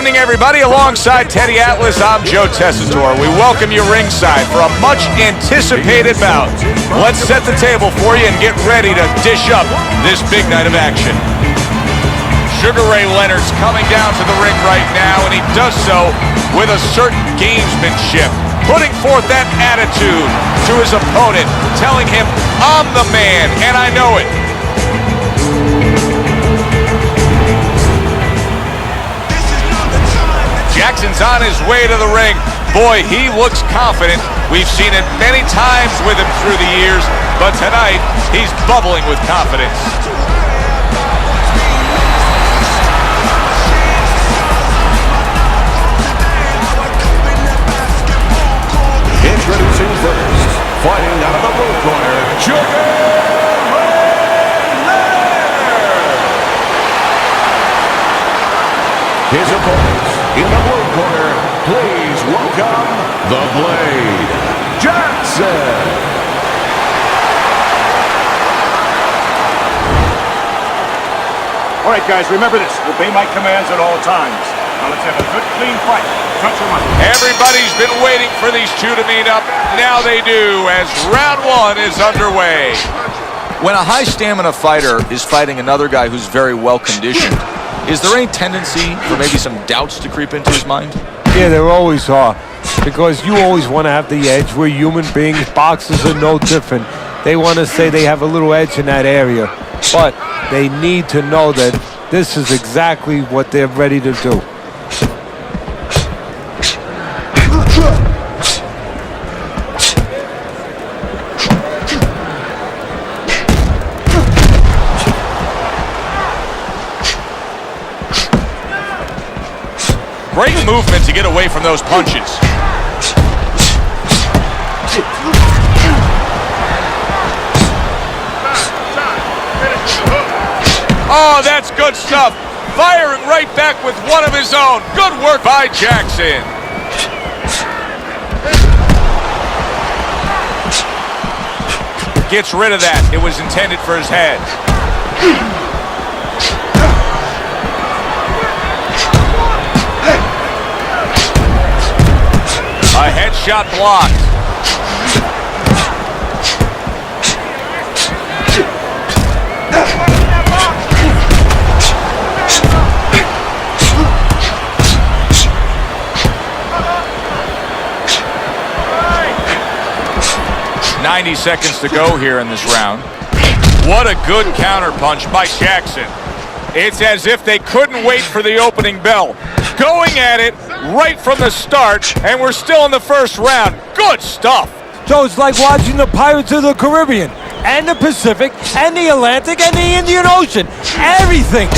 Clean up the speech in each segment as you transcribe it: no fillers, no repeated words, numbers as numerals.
evening, everybody. Alongside Teddy Atlas, I'm Joe Tessitore. We welcome you ringside for a much-anticipated bout. Let's set the table for you and get ready to dish up this big night of action. Sugar Ray Leonard's coming down to the ring right now, and he does so with a certain gamesmanship, putting forth that attitude to his opponent, telling him, I'm the man, and I know it. Jackson's on his way to the ring. Boy, he looks confident. We've seen it many times with him through the years, but tonight, he's bubbling with confidence. Introducing first, fighting out of the blue corner, Julian. His opponents in the blue corner, please welcome the Blade, Jackson. All right, guys, remember this. Obey my commands at all times. Now let's have a good, clean fight. Touch your money. Everybody's been waiting for these two to meet up. Now they do, as round one is underway. When a high-stamina fighter is fighting another guy who's very well-conditioned, is there any tendency for maybe some doubts to creep into his mind? Yeah, there always are, because you always want to have the edge. We're human beings. Boxers are no different. They want to say they have a little edge in that area, but they need to know that this is exactly what they're ready to do. Great movement to get away from those punches. Oh, that's good stuff. Firing right back with one of his own. Good work by Jackson. Gets rid of that. It was intended for his head. A headshot blocked. .90 seconds to go here in this round. What a good counterpunch by Jackson. It's as if they couldn't wait for the opening bell. Going at it right from the start, and we're still in the first round. Good stuff. So it's like watching the Pirates of the Caribbean, and the Pacific, and the Atlantic, and the Indian Ocean. Everything.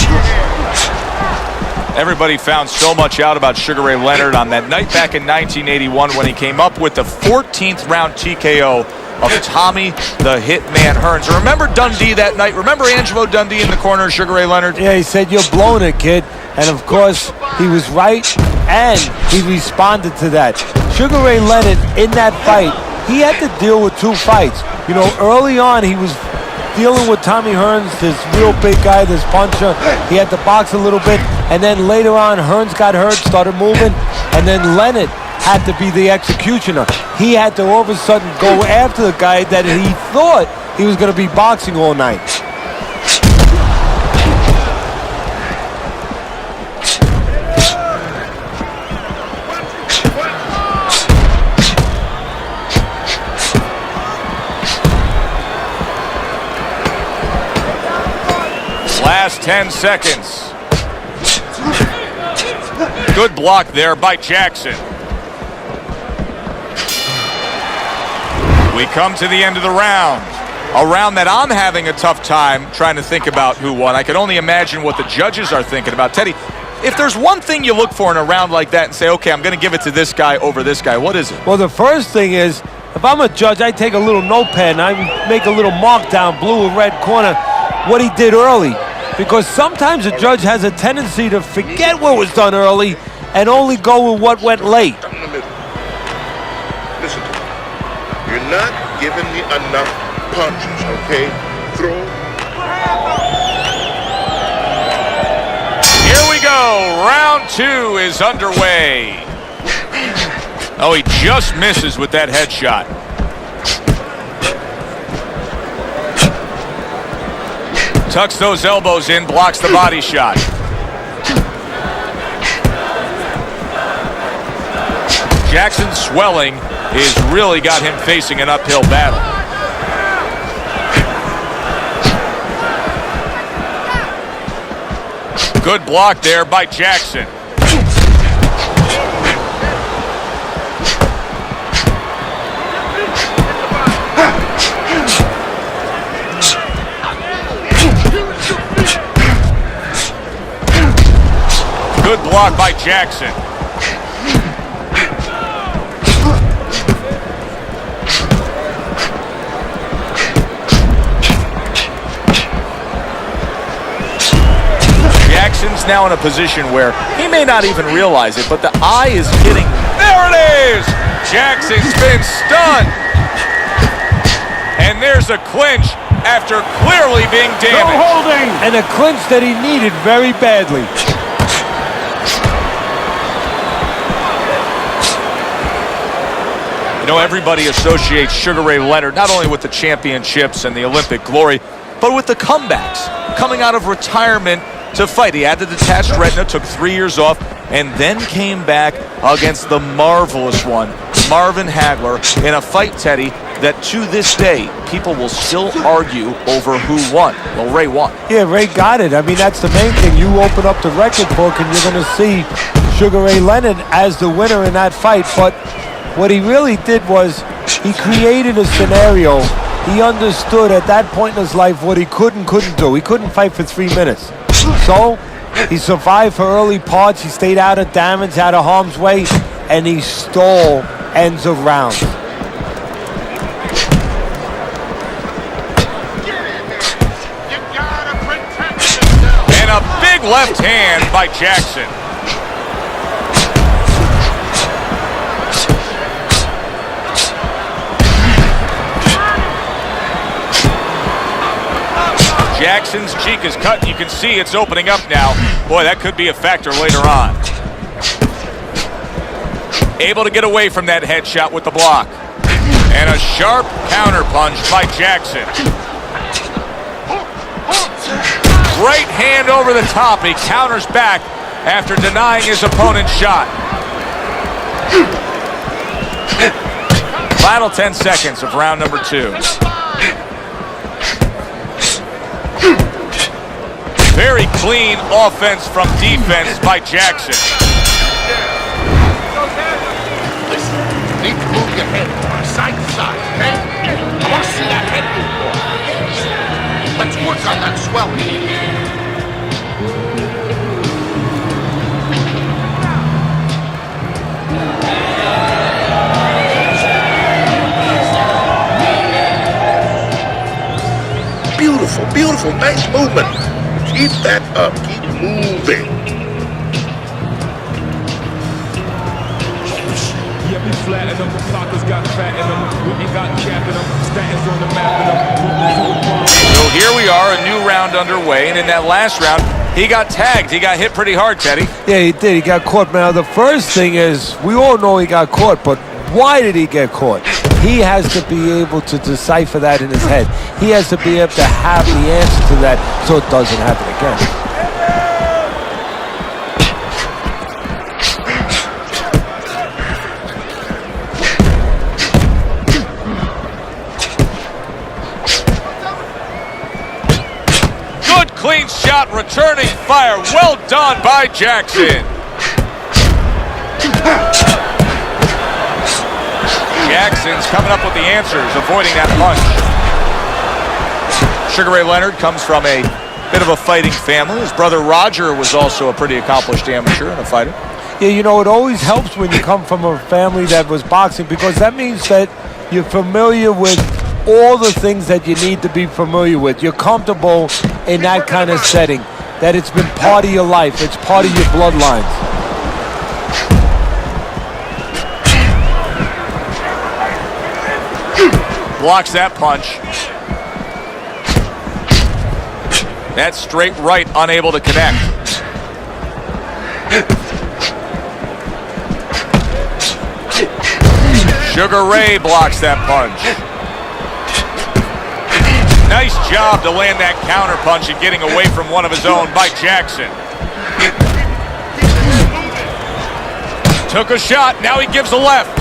Everybody found so much out about Sugar Ray Leonard on that night back in 1981 when he came up with the 14th round TKO of Tommy the Hitman Hearns. Remember Dundee that night? Remember Angelo Dundee in the corner of Sugar Ray Leonard? Yeah, he said, you're blowing it, kid. And of course, he was right, and he responded to that. Sugar Ray Leonard, in that fight, he had to deal with two fights. You know, early on, he was dealing with Tommy Hearns, this real big guy, this puncher. He had to box a little bit, and then later on, Hearns got hurt, started moving, and then Leonard had to be the executioner. He had to all of a sudden go after the guy that he thought he was going to be boxing all night. Last 10 seconds. Good block there by Jackson. We come to the end of the round. A round that I'm having a tough time trying to think about who won. I can only imagine what the judges are thinking about. Teddy, if there's one thing you look for in a round like that and say, okay, I'm going to give it to this guy over this guy, what is it? Well, the first thing is, if I'm a judge, I take a little notepad and I make a little mark down blue and red corner what he did early. Because sometimes a judge has a tendency to forget what was done early and only go with what went late. In the middle. Listen to me. You're not giving me enough punches, okay? Throw. Here we go. go. Round 2 is underway. Oh, he just misses with that headshot. Tucks those elbows in, blocks the body shot. Jackson's swelling has really got him facing an uphill battle. Good block there by Jackson. Good block by Jackson. Jackson's now in a position where he may not even realize it, but the eye is hitting. There it is! Jackson's been stunned. And there's a clinch after clearly being damaged. No holding! And a clinch that he needed very badly. You know, everybody associates Sugar Ray Leonard not only with the championships and the Olympic glory, but with the comebacks. Coming out of retirement to fight. He had the detached retina, took 3 years off, and then came back against the marvelous one, Marvin Hagler, in a fight, Teddy, that to this day, people will still argue over who won. Well, Ray won. Yeah, Ray got it. I mean, that's the main thing. You open up the record book and you're going to see Sugar Ray Leonard as the winner in that fight. But what he really did was he created a scenario. He understood at that point in his life what he couldn't do. He couldn't fight for 3 minutes. So he survived for early parts. He stayed out of damage, out of harm's way, and he stole ends of rounds. And a big left hand by Jackson. Jackson's cheek is cut. You can see it's opening up now. Boy, that could be a factor later on. Able to get away from that headshot with the block. And a sharp counter punch by Jackson. Right hand over the top. He counters back after denying his opponent's shot. Final 10 seconds of round number 2. Very clean offense from defense by Jackson. Listen, you need to move your head from side to side, okay? I want to see that head move more. Let's work on that swelling. Beautiful, beautiful, nice movement. Keep that up, keep moving. Yeah, we flatten them, pockets got fat in them, we ain't got cap in them, statins on the map in them. So here we are, a new round underway, and in that last round, he got tagged. He got hit pretty hard, Teddy. Yeah, he did. He got caught. Now, the first thing is, we all know he got caught, but why did he get caught? He has to be able to decipher that in his head. He has to be able to have the answer to that so it doesn't happen again. Good clean shot, returning fire. Well done by Jackson. Jackson's coming up with the answers, avoiding that punch. Sugar Ray Leonard comes from a bit of a fighting family. His brother Roger was also a pretty accomplished amateur and a fighter. Yeah, you know, it always helps when you come from a family that was boxing, because that means that you're familiar with all the things that you need to be familiar with. You're comfortable in that kind of setting, that it's been part of your life. It's part of your bloodlines. Blocks that punch. That straight right, unable to connect. Sugar Ray blocks that punch. Nice job to land that counter punch and getting away from one of his own by Jackson. Took a shot, now he gives a left.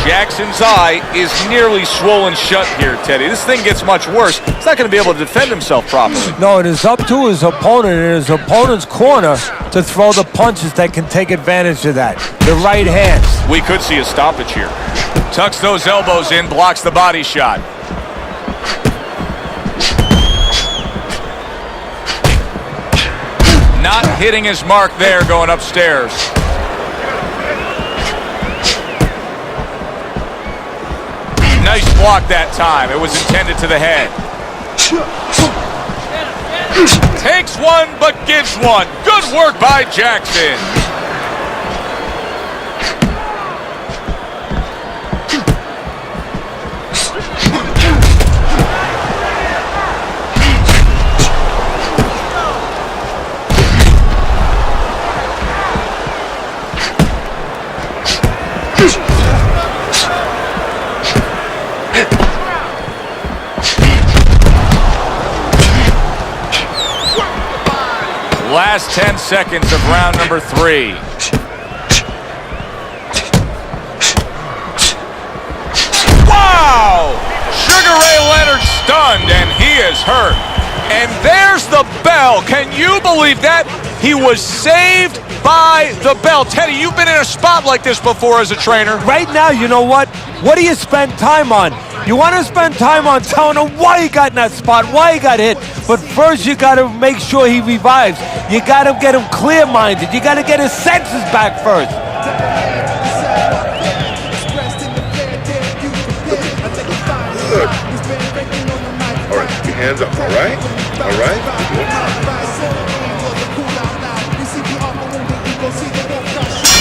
Jackson's eye is nearly swollen shut here, Teddy. This thing gets much worse. He's not going to be able to defend himself properly. No, it is up to his opponent and his opponent's corner to throw the punches that can take advantage of that. The right hands. We could see a stoppage here. Tucks those elbows in, blocks the body shot. Not hitting his mark there going upstairs. Nice block that time. It was intended to the head. Takes one, but gives one. Good work by Jackson. Last 10 seconds of round number 3. Wow! Sugar Ray Leonard stunned, and he is hurt. And there's the bell. Can you believe that? He was saved by the bell. Teddy, you've been in a spot like this before as a trainer. Right now, you know what? What do you spend time on? You want to spend time on telling him why he got in that spot, why he got hit. But first, you got to make sure he revives. You got to get him clear-minded. You got to get his senses back first. Good. All right, keep your hands up, all right? All right?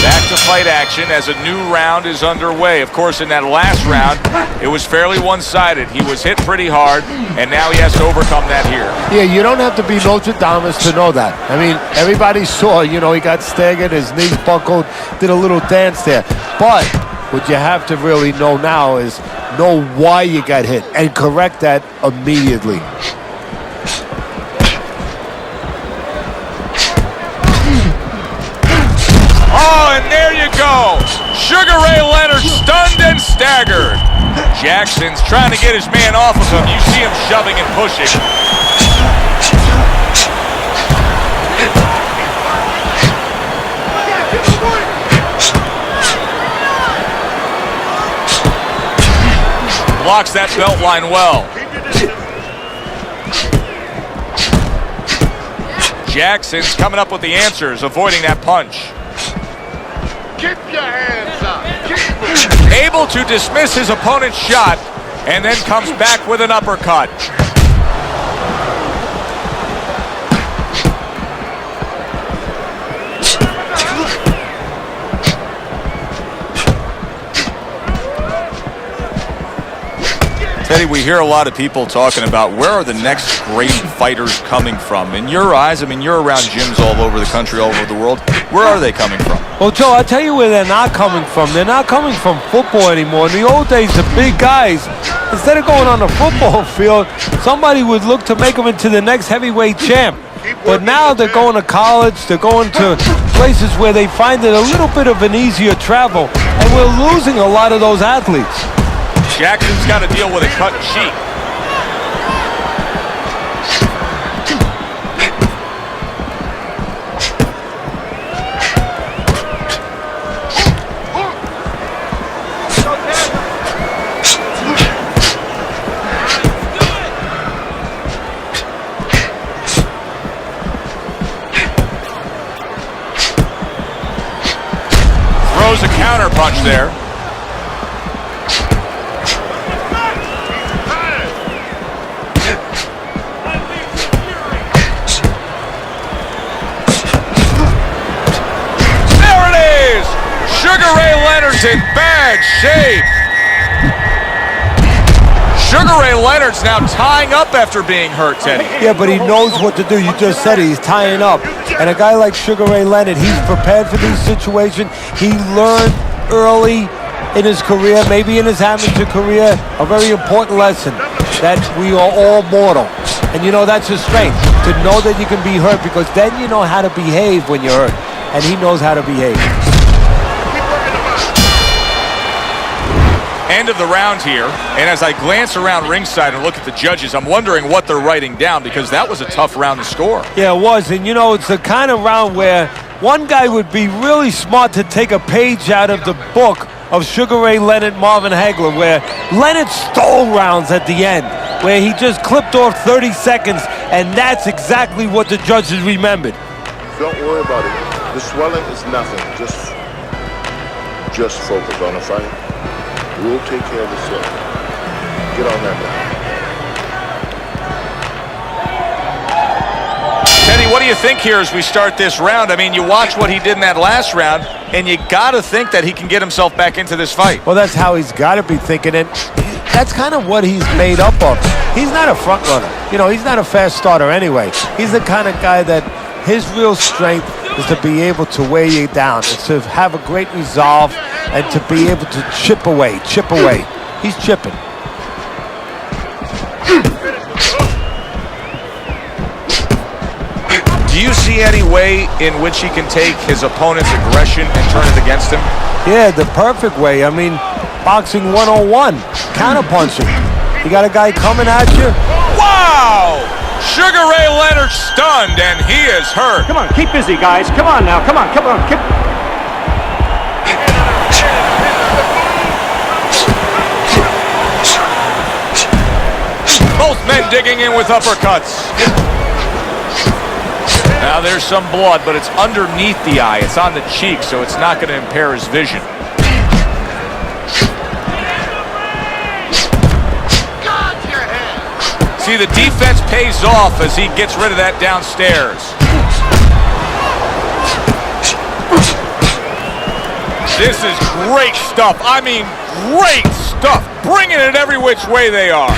Back to fight action as a new round is underway. Of course, in that last round, it was fairly one-sided. He was hit pretty hard, and now he has to overcome that here. Yeah, you don't have to be Nostradamus to know that. I mean, everybody saw, he got staggered, his knees buckled, did a little dance there. But what you have to really know now is know why you got hit and correct that immediately. Oh, and there you go. Sugar Ray Leonard stunned and staggered. Jackson's trying to get his man off of him. You see him shoving and pushing. Blocks that belt line well. Jackson's coming up with the answers, avoiding that punch. Keep your hands up. Able to dismiss his opponent's shot, and then comes back with an uppercut. Teddy, we hear a lot of people talking about where are the next great fighters coming from. In your eyes, I mean, you're around gyms all over the country, all over the world. Where are they coming from? Well, Joe, I'll tell you where they're not coming from. They're not coming from football anymore. In the old days, the big guys, instead of going on the football field, somebody would look to make them into the next heavyweight champ. But now they're going to college, they're going to places where they find it a little bit of an easier travel, and we're losing a lot of those athletes. Jackson's got to deal with a cut cheek. Throws a counter punch there. Sugar Ray Leonard's in bad shape. Sugar Ray Leonard's now tying up after being hurt, Teddy. Yeah, but he knows what to do. You just said it. He's tying up. And a guy like Sugar Ray Leonard, he's prepared for these situations. He learned early in his career, maybe in his amateur career, a very important lesson that we are all mortal. And you know, that's his strength, to know that you can be hurt, because then you know how to behave when you're hurt. And he knows how to behave. End of the round here, and as I glance around ringside and look at the judges, I'm wondering what they're writing down, because that was a tough round to score. Yeah, it was, and you know, it's the kind of round where one guy would be really smart to take a page out of the book of Sugar Ray Leonard, Marvin Hagler, where Leonard stole rounds at the end, where he just clipped off 30 seconds, and that's exactly what the judges remembered. Don't worry about it. The swelling is nothing. Just focus on the fight. We'll take care of the swelling. Get on that now. Teddy, what do you think here as we start this round? I mean, you watch what he did in that last round, and you got to think that he can get himself back into this fight. Well, that's how he's got to be thinking, and that's kind of what he's made up of. He's not a front runner. You know, he's not a fast starter anyway. He's the kind of guy that his real strength is to be able to wear you down, is to have a great resolve, and to be able to chip away. He's chipping. Do you see any way in which he can take his opponent's aggression and turn it against him? Yeah, the perfect way. I mean, boxing 101, counterpunching. You got a guy coming at you. Wow! Sugar Ray Leonard stunned, and he is hurt. Come on, keep busy, guys. Come on now. Come on. Keep... Both men digging in with uppercuts. Now there's some blood, but it's underneath the eye. It's on the cheek, so it's not going to impair his vision. See, the defense pays off as he gets rid of that downstairs. This is great stuff. I mean, great stuff. Bringing it every which way they are.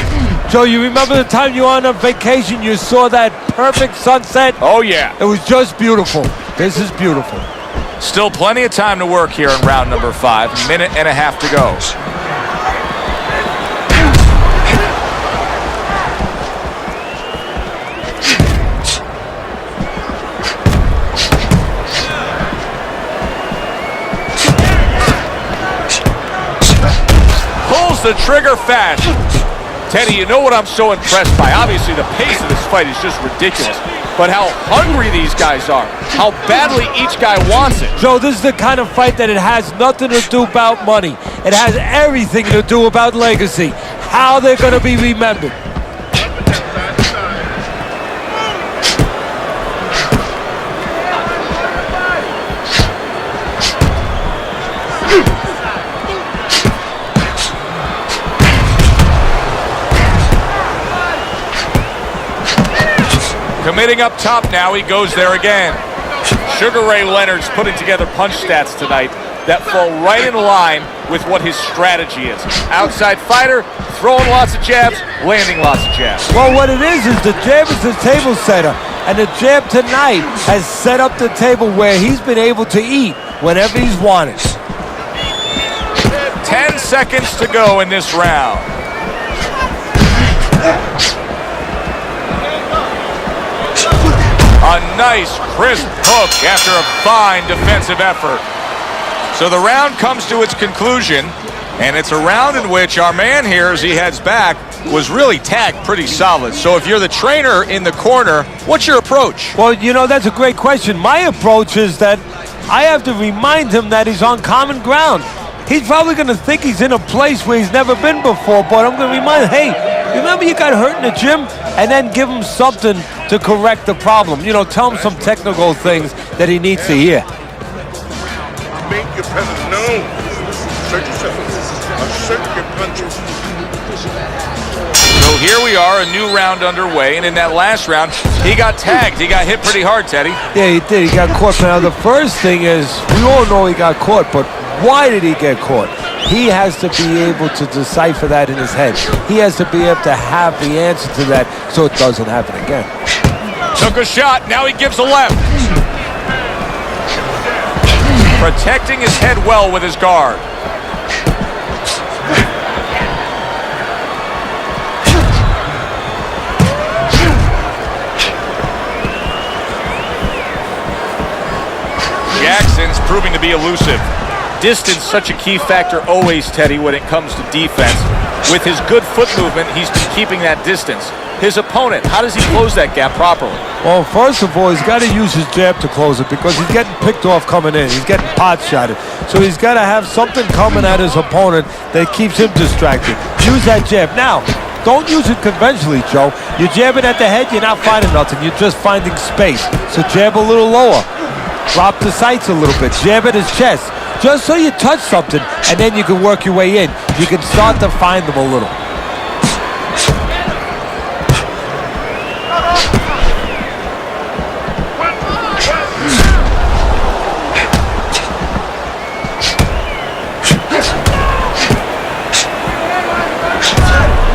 Joe, you remember the time you were on a vacation, you saw that perfect sunset? Oh, yeah. It was just beautiful. This is beautiful. Still plenty of time to work here in round number 5. A minute and a half to go. Pulls the trigger fast. Teddy, you know what I'm so impressed by? Obviously, the pace of this fight is just ridiculous. But how hungry these guys are. How badly each guy wants it. Joe, this is the kind of fight that it has nothing to do about money. It has everything to do about legacy. How they're going to be remembered. Committing up top now, he goes there again. Sugar Ray Leonard's putting together punch stats tonight that fall right in line with what his strategy is. Outside fighter, throwing lots of jabs, landing lots of jabs. Well, what it is the jab is the table setter. And the jab tonight has set up the table where he's been able to eat whenever he's wanted. 10 seconds to go in this round. A nice, crisp hook after a fine defensive effort. So the round comes to its conclusion, and it's a round in which our man here, as he heads back, was really tagged pretty solid. So if you're the trainer in the corner, what's your approach? Well, you know, that's a great question. My approach is that I have to remind him that he's on common ground. He's probably going to think he's in a place where he's never been before, but I'm going to remind him, hey, remember you got hurt in the gym? And then give him something to correct the problem. You know, tell him some technical things that he needs to hear. Make your presence known. Assert yourself. Assert your punches. So here we are, a new round underway, and in that last round, he got tagged. He got hit pretty hard, Teddy. Yeah, he did. He got caught. Now, the first thing is, we all know he got caught, but why did he get caught? He has to be able to decipher that in his head. He has to be able to have the answer to that so it doesn't happen again. Took a shot, now he gives a left. Protecting his head well with his guard. Jackson's proving to be elusive. Distance such a key factor always, Teddy, when it comes to defense. With his good foot movement, he's been keeping that distance. His opponent, how does he close that gap properly? Well, first of all, he's got to use his jab to close it because he's getting picked off coming in. He's getting pot shotted. So he's got to have something coming at his opponent that keeps him distracted. Use that jab. Now, don't use it conventionally, Joe. You're jabbing at the head, you're not finding nothing. You're just finding space. So jab a little lower. Drop the sights a little bit. Jab at his chest. Just so you touch something, and then you can work your way in. You can start to find them a little.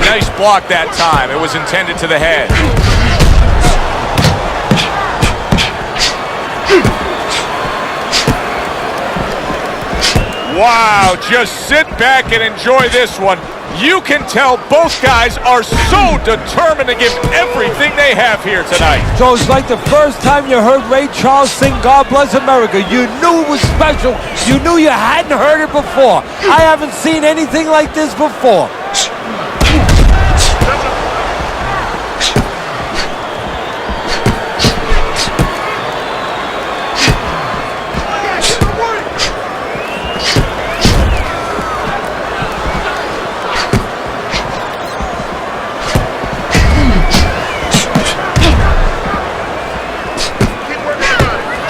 Nice block that time. It was intended to the head. Wow, just sit back and enjoy this one. You can tell both guys are so determined to give everything they have here tonight. So it's like the first time you heard Ray Charles sing God Bless America. You knew it was special. You knew you hadn't heard it before. I haven't seen anything like this before.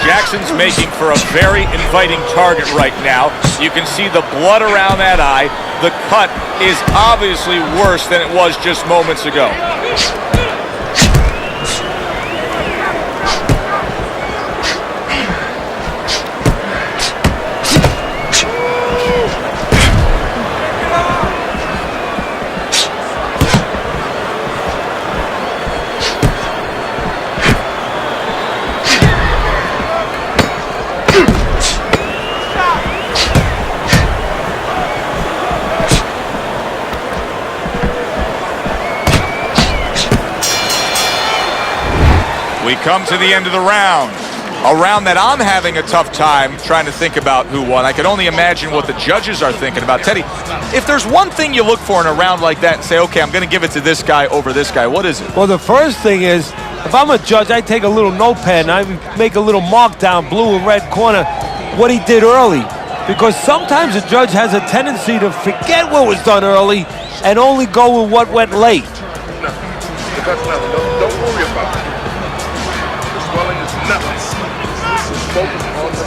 Jackson's making for a very inviting target right now. You can see the blood around that eye. The cut is obviously worse than it was just moments ago. We come to the end of the round. A round that I'm having a tough time trying to think about who won. I can only imagine what the judges are thinking about. Teddy, if there's one thing you look for in a round like that and say, okay, I'm going to give it to this guy over this guy, what is it? Well, the first thing is, if I'm a judge, I take a little notepad and I make a little mark down blue and red corner what he did early. Because sometimes a judge has a tendency to forget what was done early and only go with what went late. No, that's nothing. Don't worry about it. The swelling is nothing. Focus on the...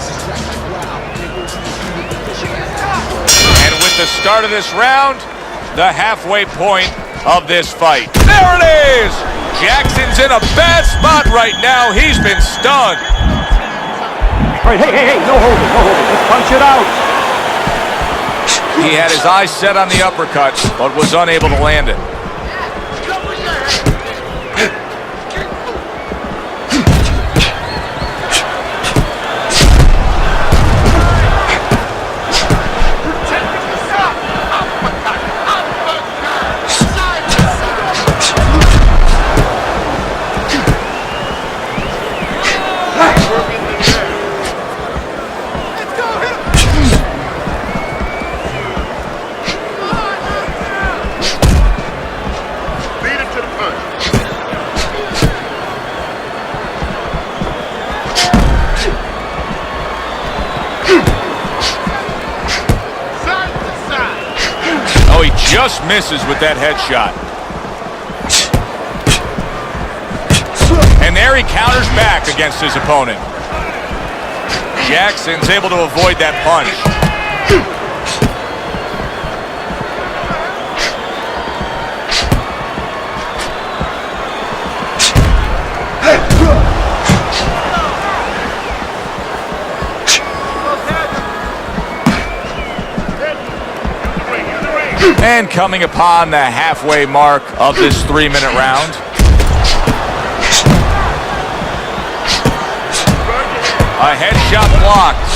And with the start of this round, the halfway point of this fight. There it is! Jackson's in a bad spot right now. He's been stunned. All right, hey, no holding, no holding. Let's punch it out. He had his eyes set on the uppercut, but was unable to land it. Just misses with that headshot. And there he counters back against his opponent. Jackson's able to avoid that punch. And coming upon the halfway mark of this 3-minute round. A headshot blocked.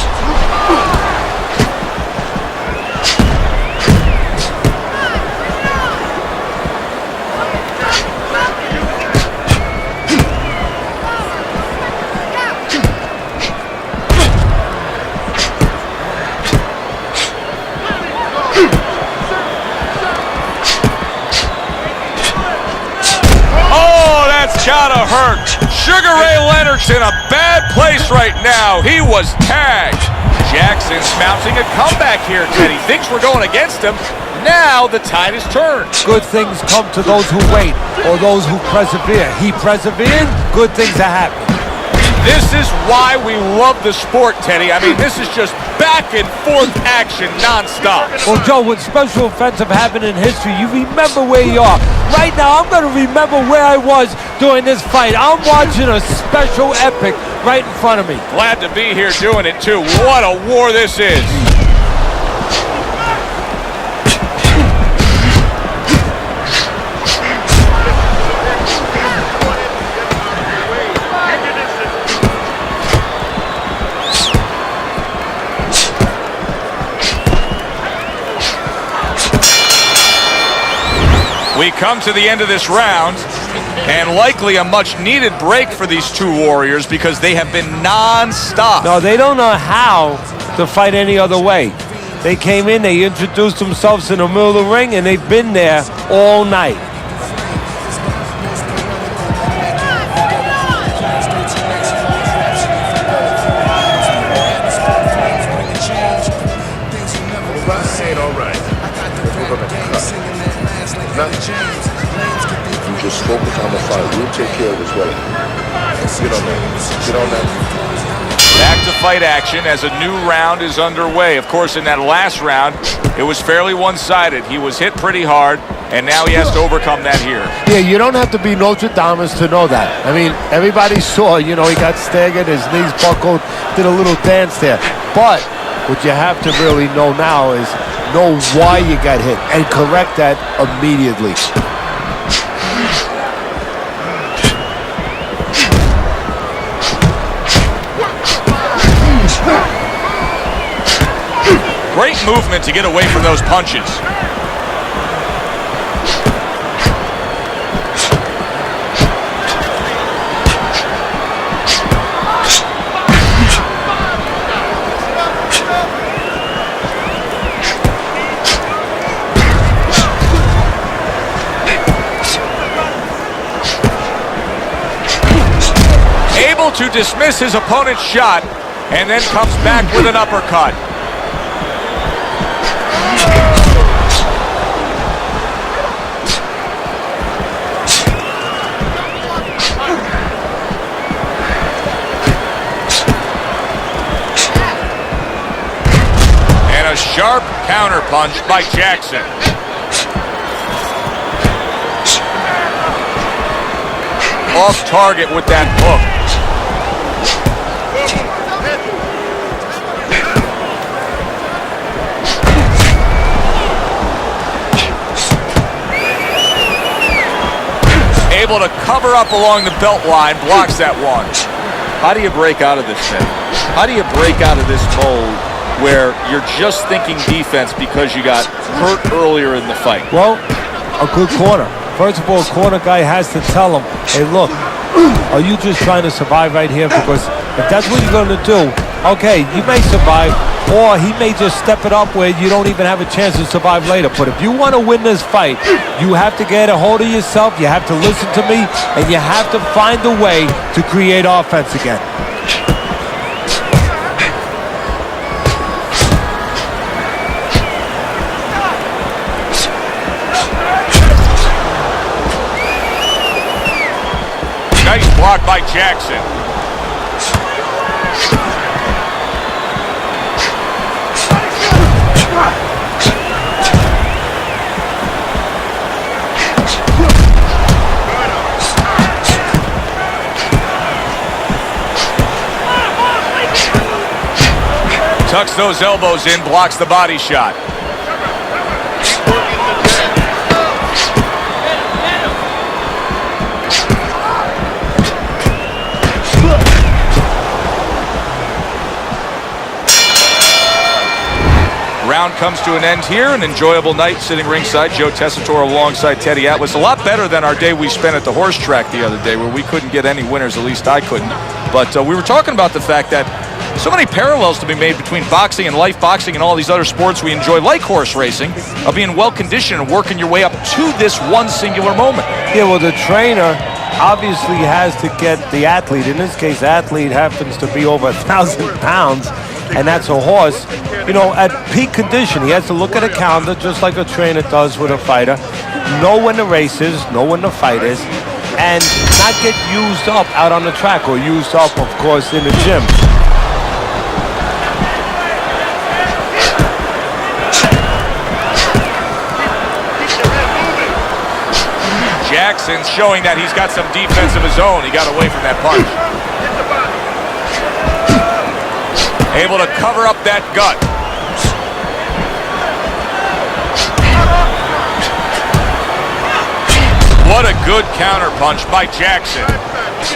Gotta hurt. Sugar Ray Leonard's in a bad place right now. He was tagged. Jackson's mounting a comeback here, Teddy. Thinks we're going against him. Now the tide has turned. Good things come to those who wait or those who persevere. He persevered, good things are happening. This is why we love the sport, Teddy. I mean, this is just back and forth action nonstop. Well, Joe, when special offensive happened in history, you remember where you are. Right now, I'm going to remember where I was during this fight. I'm watching a special epic right in front of me. Glad to be here doing it, too. What a war this is. We come to the end of this round, and likely a much-needed break for these two warriors because they have been non-stop. No, they don't know how to fight any other way. They came in, they introduced themselves in the middle of the ring, and they've been there all night. You just focus on the fight. We'll take care of this well. Get on that. Get on that. Back to fight action as a new round is underway. Of course, in that last round, it was fairly one-sided. He was hit pretty hard, and now he has to overcome that here. Yeah, you don't have to be Notre Dame to know that. I mean, everybody saw, he got staggered, his knees buckled, did a little dance there. But what you have to really know now is know why you got hit and correct that immediately. Great movement to get away from those punches. Able to dismiss his opponent's shot and then comes back with an uppercut. And a sharp counterpunch by Jackson. Off target with that hook. Able to cover up along the belt line, blocks that one. How do you break out of this thing? How do you break out of this mold where you're just thinking defense because you got hurt earlier in the fight? Well, a good corner. First of all, a corner guy has to tell him, hey, look, are you just trying to survive right here? Because if that's what you're going to do, okay, you may survive, or he may just step it up where you don't even have a chance to survive later. But if you want to win this fight, you have to get a hold of yourself, you have to listen to me, and you have to find a way to create offense again. Nice block by Jackson. Tucks those elbows in, blocks the body shot. Round comes to an end here. An enjoyable night sitting ringside. Joe Tessitore alongside Teddy Atlas. A lot better than our day we spent at the horse track the other day where we couldn't get any winners, at least I couldn't. But we were talking about the fact that so many parallels to be made between boxing and life boxing and all these other sports we enjoy, like horse racing, of being well-conditioned and working your way up to this one singular moment. Yeah, well, the trainer obviously has to get the athlete. In this case, the athlete happens to be over 1,000 pounds, and that's a horse, you know, at peak condition. He has to look at a calendar just like a trainer does with a fighter, know when the race is, know when the fight is, and not get used up out on the track or used up, of course, in the gym. Jackson's showing that he's got some defense of his own. He got away from that punch. Able to cover up that gut. What a good counter punch by Jackson.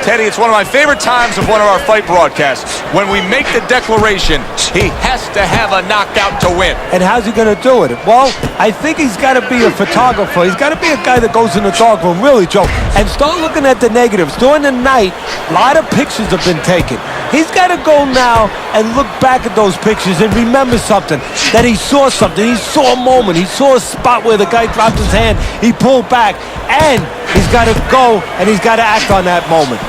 Teddy, it's one of my favorite times of one of our fight broadcasts. When we make the declaration, he has to have a knockout to win. And how's he going to do it? Well, I think he's got to be a photographer. He's got to be a guy that goes in the darkroom, really, Joe, and start looking at the negatives. During the night, a lot of pictures have been taken. He's got to go now and look back at those pictures and remember something, that he saw something. He saw a moment. He saw a spot where the guy dropped his hand. He pulled back, and he's got to go, and he's got to act on that moment.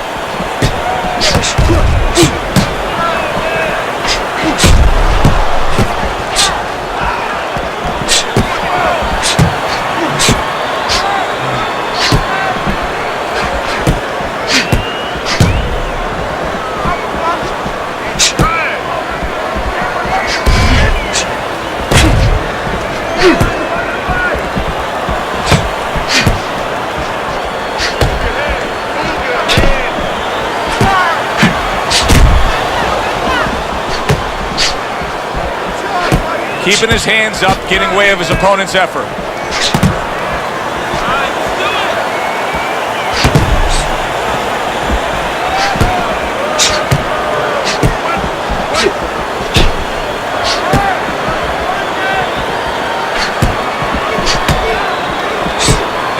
Keeping his hands up, getting way of his opponent's effort.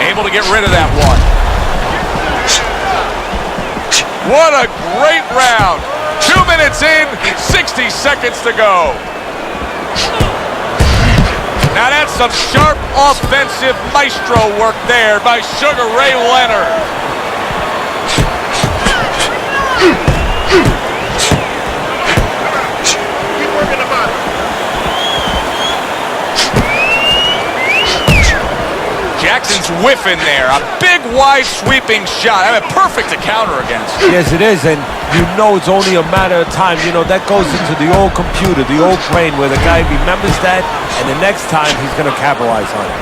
Able to get rid of that one. What a great round. 2 minutes in, 60 seconds to go. Now that's some sharp offensive maestro work there by Sugar Ray Leonard. Keep working the body. Jackson's whiffing there. A big, wide, sweeping shot. I mean, perfect to counter against. Yes, it is, and you know it's only a matter of time. You know, that goes into the old computer, the old brain, where the guy remembers that, and the next time he's going to capitalize on it.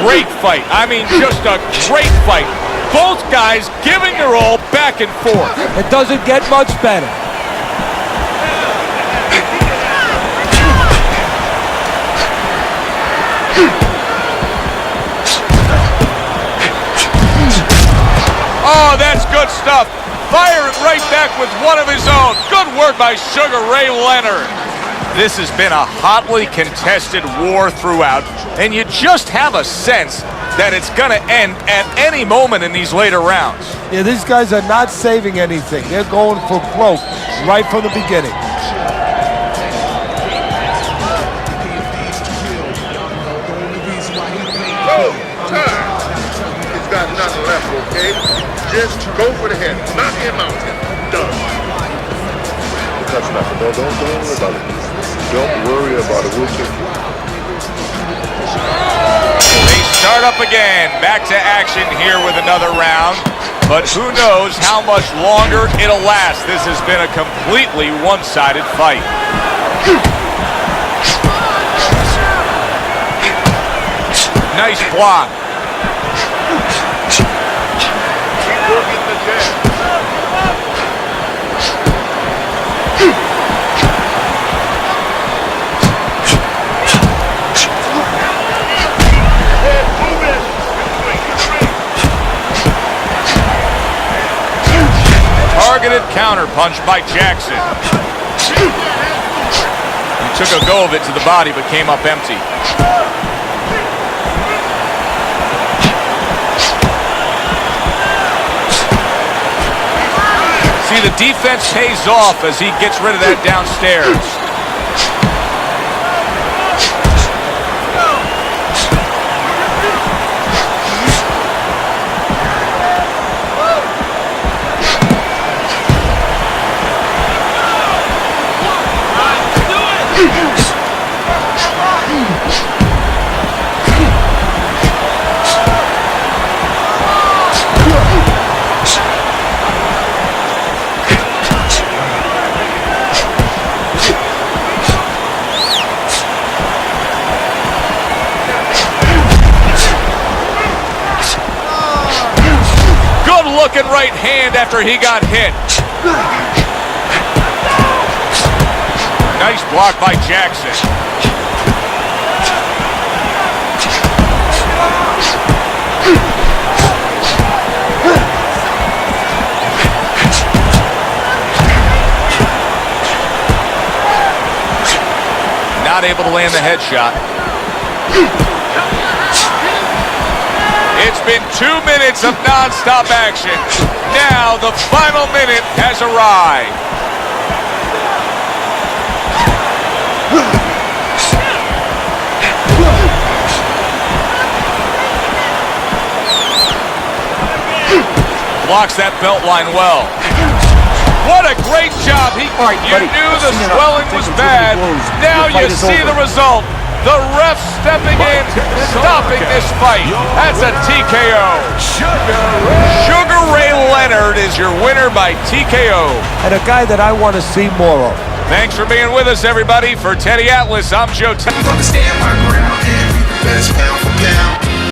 Great fight. I mean, just a great fight. Both guys giving their all back and forth. It doesn't get much better. Oh, that's good stuff. Firing right back with one of his own. Good work by Sugar Ray Leonard. This has been a hotly contested war throughout, and you just have a sense that it's going to end at any moment in these later rounds. Yeah, these guys are not saving anything. They're going for broke right from the beginning. Oh, time. He's got nothing left, okay? Just go for the head. Knock him out. Done. That's nothing. Don't worry about it. Don't worry about it. We'll take it. They start up again. Back to action here with another round. But who knows how much longer it'll last. This has been a completely one-sided fight. Nice block. Keep working the jab. Targeted counter punch by Jackson. You Took a go of it to the body, but came up empty. See, the defense pays off as he gets rid of that downstairs. Looking right hand after he got hit. Nice block by Jackson. Not able to land the headshot. It's been 2 minutes of non-stop action. Now the final minute has arrived. Blocks that belt line well. What a great job. You knew the swelling was bad. Now you see the result. The ref stepping in, stopping this fight. That's a TKO. Sugar Ray Leonard is your winner by TKO. And a guy that I want to see more of. Thanks for being with us, everybody. For Teddy Atlas, I'm Joe Tessitore.